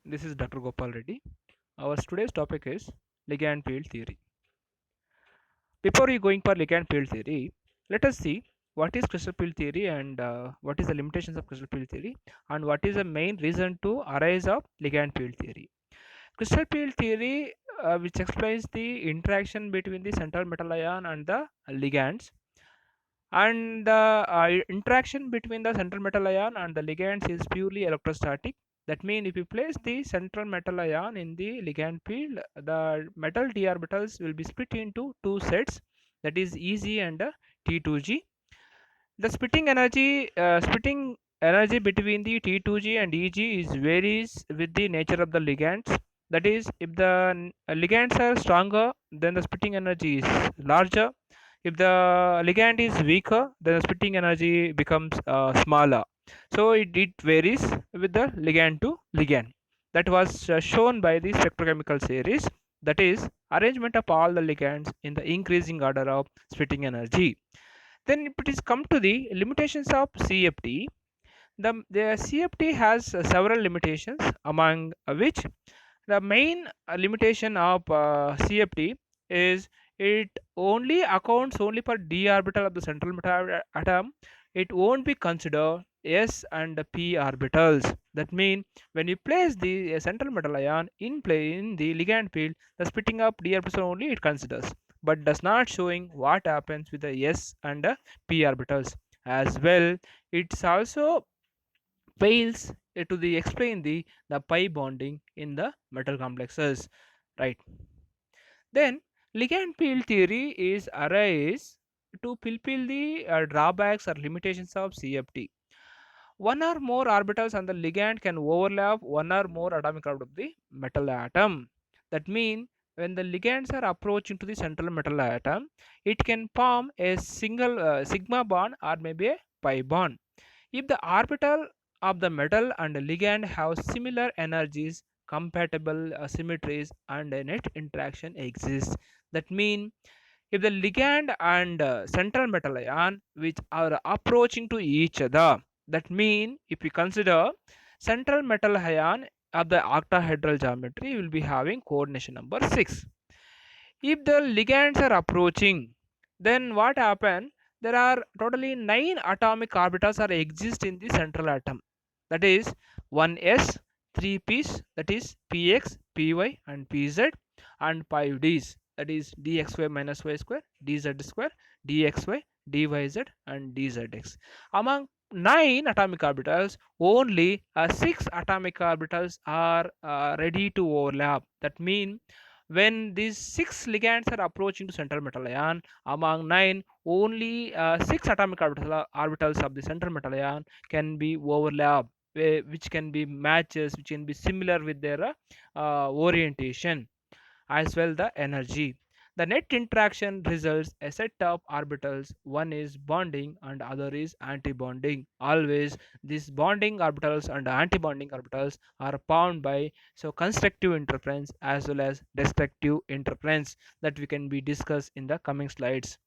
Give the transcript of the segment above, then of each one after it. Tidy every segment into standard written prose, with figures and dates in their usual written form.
This is Dr. Gopal Reddy. Our today's topic is ligand field theory. Before we going for ligand field theory, let us see what is crystal field theory and what is the limitations of crystal field theory and what is the main reason to arise of ligand field theory. Crystal field theory, which explains the interaction between the central metal ion and the ligands, and the interaction between the central metal ion and the ligands is purely electrostatic. That means if you place the central metal ion in the ligand field, the metal d orbitals will be split into two sets, that is Eg and T2g. The splitting energy between the T2g and Eg is varies with the nature of the ligands. That is, if the ligands are stronger, then the splitting energy is larger. If the ligand is weaker, then the splitting energy becomes smaller. So it varies with the ligand to ligand. That was shown by the spectrochemical series. That is, arrangement of all the ligands in the increasing order of splitting energy. Then if it is come to the limitations of CFT, the CFT has several limitations, among which the main limitation of CFT is it only accounts only for d orbital of the central metal atom. It won't be considered s and p orbitals. That means when you place the central metal ion in play in the ligand field, the splitting up d orbital only it considers, but does not showing what happens with the s and p orbitals as well. It's also fails to the explain the pi bonding in the metal complexes, right? Then ligand field theory is arise to fulfill the drawbacks or limitations of CFT. One or more orbitals on the ligand can overlap one or more atomic orbital of the metal atom. That means when the ligands are approaching to the central metal atom, it can form a single sigma bond or maybe a pi bond. If the orbital of the metal and the ligand have similar energies, compatible symmetries, and a net interaction exists. That means if the ligand and central metal ion which are approaching to each other, that means if we consider central metal ion of the octahedral geometry, will be having coordination number 6. If the ligands are approaching, then what happen? There are totally 9 atomic orbitals are exist in the central atom. That is 1s, 3 p's, that is px, py and pz, and 5 d's, that is dxy minus y square, dz square, dxy, dyz and dzx. Among 9 atomic orbitals, only 6 atomic orbitals are ready to overlap. That means when these 6 ligands are approaching to central metal ion, among 9, only 6 atomic orbitals of the central metal ion can be overlap, which can be matches, which can be similar with their orientation as well the energy. The net interaction results a set of orbitals. One is bonding and other is anti-bonding. Always these bonding orbitals and anti-bonding orbitals are formed by constructive interference as well as destructive interference that we can be discussed in the coming slides.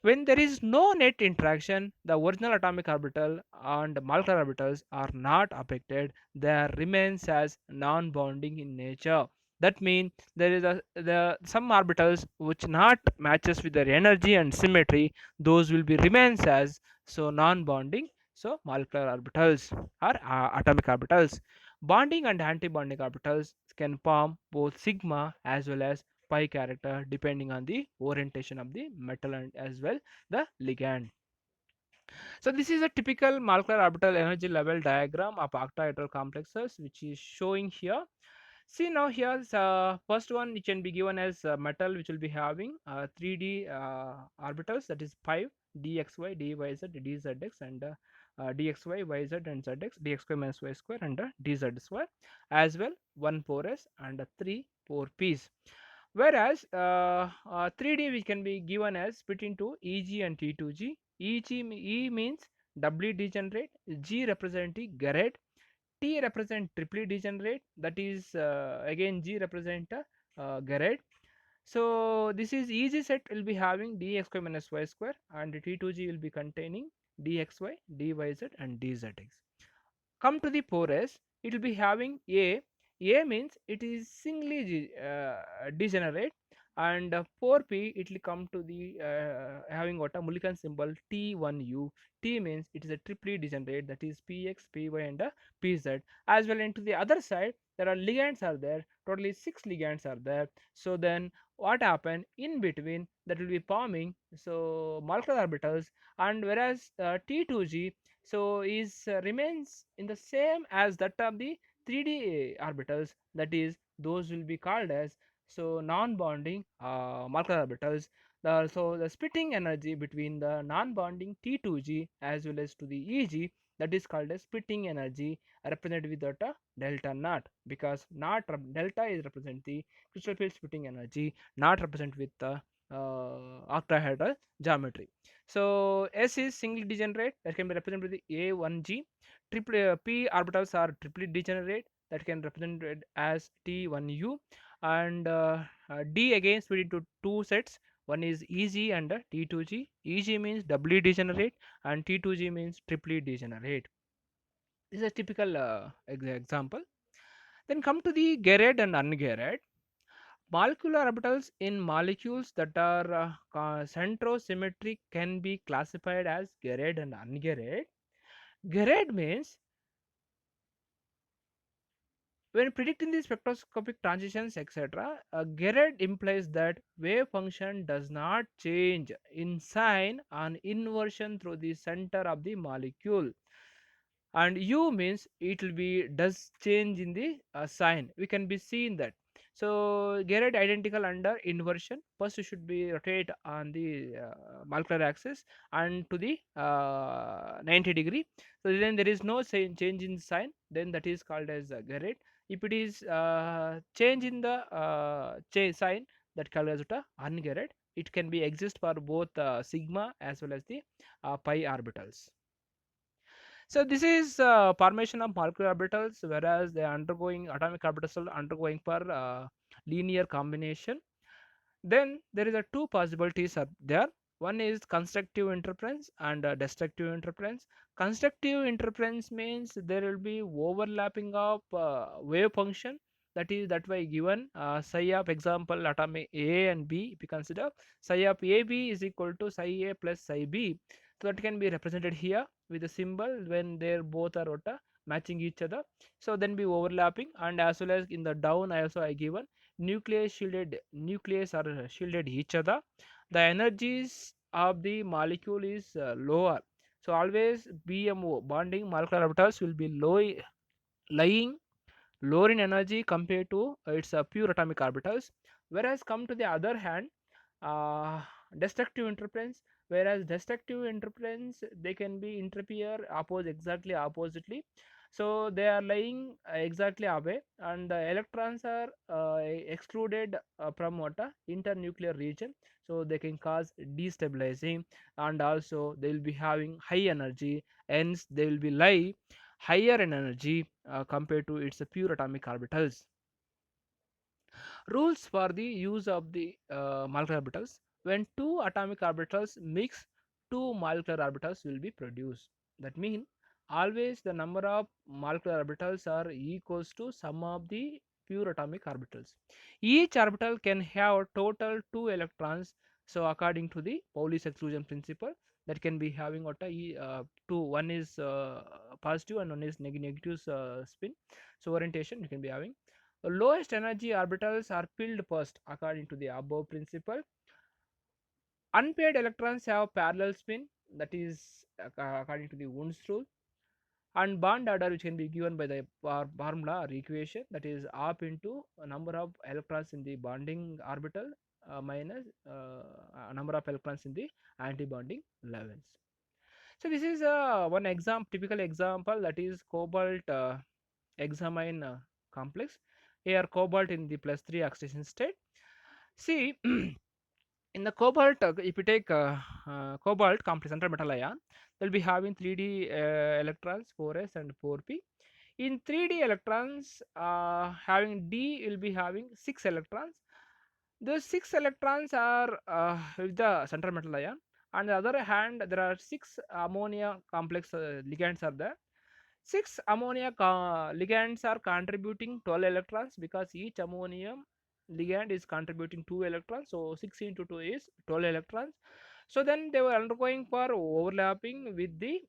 When there is no net interaction, the original atomic orbital and molecular orbitals are not affected. They remains as non-bonding in nature. That means there is the some orbitals which not matches with their energy and symmetry. Those will be remains as non-bonding. So molecular orbitals or atomic orbitals. Bonding and anti-bonding orbitals can form both sigma as well as pi character depending on the orientation of the metal and as well the ligand. So this is a typical molecular orbital energy level diagram of octahedral complexes which is showing here. See now here first one it can be given as metal which will be having 3D orbitals, that is 5 dxy dyz dzx and dxy yz and zx dx minus y square and dz square, as well 1 4s and 3 4 p's. Whereas 3D which can be given as split into Eg and T2g. E means doubly degenerate, G representing Garrett, T represent triply degenerate, that is again G represent Garrett. So this is Eg set will be having dx square minus y square and T2g will be containing dxy, dyz and dzx. Come to the 4s, it will be having A A means it is singly degenerate, and 4p it will come to the having what a Mulliken symbol T1U. T means it is a triply degenerate, that is Px, Py, and Pz. As well, into the other side there are ligands are there, totally 6 ligands are there. So then what happen in between, that will be forming so molecular orbitals, and whereas T2g so is remains in the same as that of the 3D orbitals, that is those will be called as so non-bonding molecular orbitals. So the splitting energy between the non-bonding T2g as well as to the EG, that is called as splitting energy, represented with that delta naught, because naught delta is represent the crystal field splitting energy, not represent with the octahedral geometry. So S is singly degenerate, that can be represented with the A1g. P orbitals are triply degenerate, that can represented as T1u, and D again split into two sets. One is EG and T2g. EG means doubly degenerate and T2g means triply degenerate. This is a typical example. Then come to the Garrett and ungarrett. Molecular orbitals in molecules that are centrosymmetric can be classified as Garrett and ungarrett. Garrett means when predicting the spectroscopic transitions, etc., Garrett implies that wave function does not change in sign on inversion through the center of the molecule, and U means it will be does change in the sign. We can be seen that. So Garrett identical under inversion. First, you should be rotate on the molecular axis and to the 90 degree. So then there is no change in sign. Then that is called as Garrett. If it is change in the sign, that called as ungarrett. It can be exist for both sigma as well as the pi orbitals. So this is formation of molecular orbitals, whereas they are undergoing atomic orbitals are undergoing for linear combination. Then there is a two possibilities are there. One is constructive interference and destructive interference. Constructive interference means there will be overlapping of wave function. That is that way given psi of example atomic A and B. If you consider psi of AB is equal to psi A plus psi B, so that can be represented here with a symbol when they both are matching each other. So then be overlapping, and as well as in the down also I given nucleus are shielded each other. The energies of the molecule is lower. So always BMO bonding molecular orbitals will be lying lower in energy compared to its pure atomic orbitals. Whereas come to the other hand, uh, destructive interference, whereas destructive interference they can be interfere oppose exactly oppositely, so they are lying exactly away, and the electrons are excluded from what internuclear region, so they can cause destabilizing, and also they will be having high energy, hence they will be lie higher in energy compared to its pure atomic orbitals. Rules for the use of the molecular orbitals: when two atomic orbitals mix, two molecular orbitals will be produced. That means always the number of molecular orbitals are equals to sum of the pure atomic orbitals. Each orbital can have total 2 electrons. So according to the Pauli's exclusion principle, that can be having what two, one is positive and one is negative spin. So orientation you can be having. The lowest energy orbitals are filled first according to the above principle. Unpaired electrons have parallel spin, that is according to the Wund's rule, and bond order which can be given by the formula or equation, that is up into a number of electrons in the bonding orbital minus number of electrons in the anti-bonding levels. So this is one example, typical example, that is cobalt hexamine complex. Here cobalt in the +3 oxidation state. See, in the cobalt, if you take cobalt complex central metal ion, they'll be having 3D electrons 4s and 4p. In 3D electrons, having D will be having 6 electrons. Those 6 electrons are with the central metal ion. On the other hand, there are 6 ammonia complex ligands are there. Six ammonia ligands are contributing 12 electrons because each ammonium ligand is contributing 2 electrons. So 6 into 2 is 12 electrons. So then they were undergoing for overlapping with the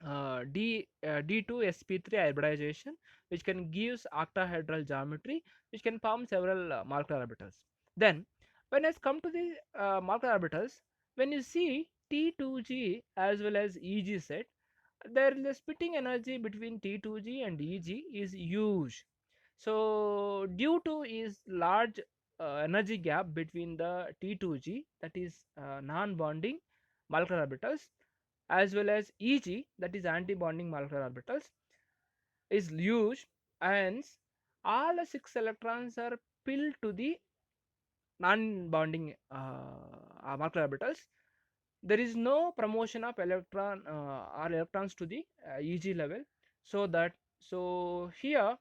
D2sp3 hybridization, which can gives octahedral geometry, which can form several molecular orbitals. Then when it's come to the molecular orbitals, when you see T2G as well as EG set, there the splitting energy between T2G and EG is huge. So due to is large energy gap between the T2G, that is non-bonding molecular orbitals, as well as EG, that is anti-bonding molecular orbitals, is huge, and all the 6 electrons are pulled to the non-bonding molecular orbitals. There is no promotion of electron or electrons to the EG level, so that so here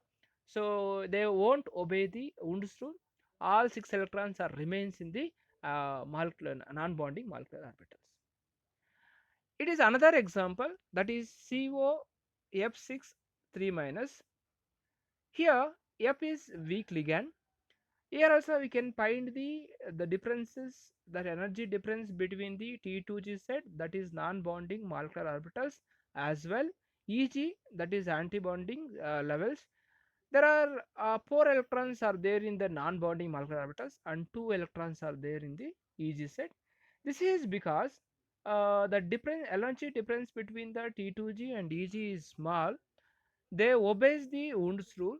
so they won't obey the Wundt's rule. All 6 electrons are remains in the molecular non-bonding molecular orbitals. It is another example, that is CO F6 3 minus. Here F is weak ligand. Here also we can find the differences, that energy difference between the T2G set, that is non-bonding molecular orbitals, as well EG, that is anti-bonding levels. There are 4 electrons are there in the non-bonding molecular orbitals and 2 electrons are there in the EG set. This is because the difference energy difference between the T2G and EG is small. They obeys the Wundt's rule.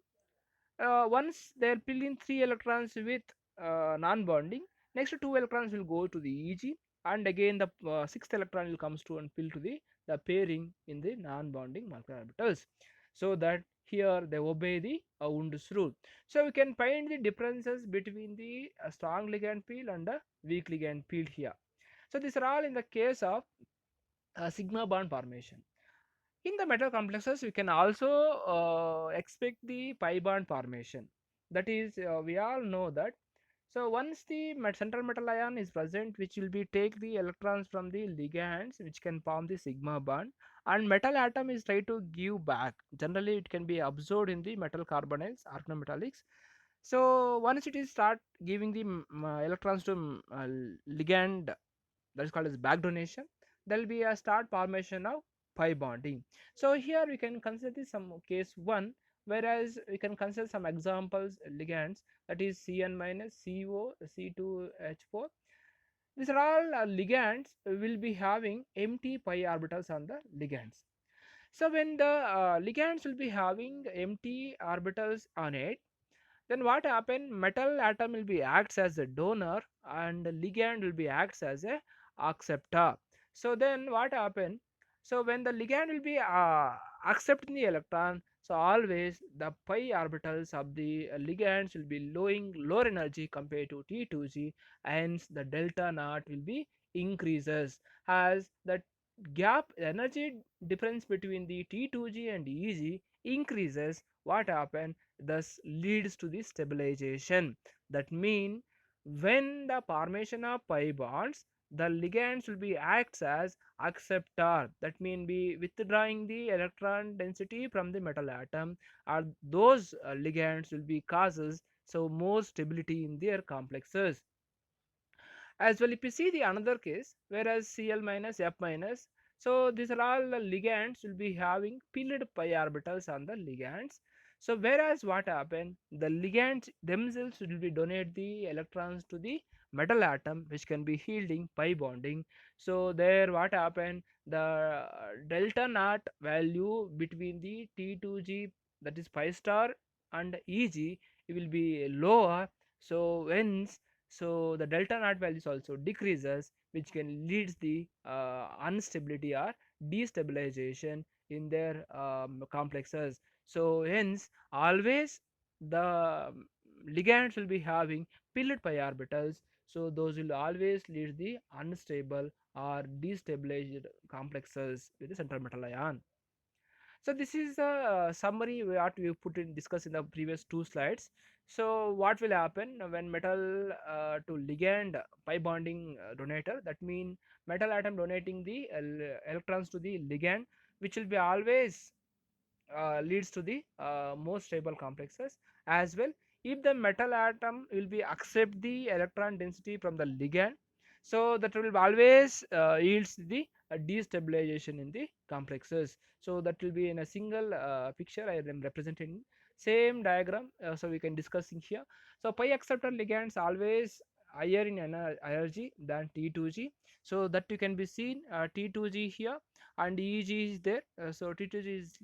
Once they are filling 3 electrons with non-bonding, next 2 electrons will go to the EG, and again the sixth electron will comes to and fill to the pairing in the non-bonding molecular orbitals, so that here they obey the Wundt's rule. So we can find the differences between the strong ligand field and the weak ligand field here. So these are all in the case of sigma bond formation. In the metal complexes, we can also expect the pi bond formation. That is, we all know that. So once the central metal ion is present, which will be take the electrons from the ligands, which can form the sigma bond, and metal atom is try to give back. Generally, it can be absorbed in the metal carbonyls, organometallics. So once it is start giving the electrons to ligand, that is called as back donation, there will be a start formation of pi bonding. So here we can consider some case 1, whereas we can consider some examples ligands, that is Cn minus CO C2H4. These are all ligands will be having empty pi orbitals on the ligands. So when the ligands will be having empty orbitals on it, then what happen, metal atom will be acts as a donor and the ligand will be acts as a acceptor. So then what happen, so when the ligand will be accepting the electron, so always the pi orbitals of the ligands will be lower energy compared to T2G, hence the delta naught will be increases. As the gap energy difference between the T2G and EG increases, what happen, thus leads to the stabilization. That mean when the formation of pi bonds, the ligands will be acts as acceptor, that mean be withdrawing the electron density from the metal atom, or those ligands will be causes so more stability in their complexes. As well, if you see the another case, whereas Cl minus F minus, so these are all the ligands will be having pillared pi orbitals on the ligands. So whereas what happen, the ligands themselves will be donate the electrons to the metal atom, which can be yielding pi bonding. So there what happen, the delta naught value between the T2G, that is pi star, and EG, it will be lower. So hence, so the delta naught values also decreases, which can leads the instability or destabilization in their complexes. So hence always the ligands will be having pillared pi orbitals, so those will always lead the unstable or destabilized complexes with the central metal ion. So this is the summary what we put in discuss in the previous two slides. So what will happen when metal to ligand pi bonding donator, that mean metal atom donating the electrons to the ligand, which will be always leads to the more stable complexes as well. If the metal atom will be accept the electron density from the ligand, so that will always yields the destabilization in the complexes. So that will be in a single picture I am representing same diagram, so we can discussing here. So pi acceptor ligands always higher in energy than T2G, so that you can be seen T2G here and EG is there. So T2G is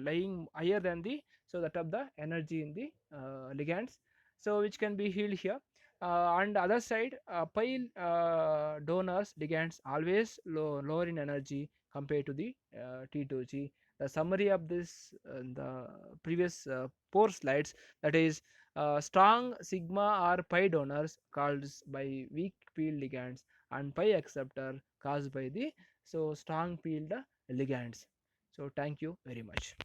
lying higher than the, so that of the energy in the ligands, so which can be healed here. And other side, pi donors ligands always lower in energy compared to the T2G. The summary of this in the previous 4 slides, that is strong sigma or pi donors caused by weak field ligands, and pi acceptor caused by the so strong field ligands. So thank you very much.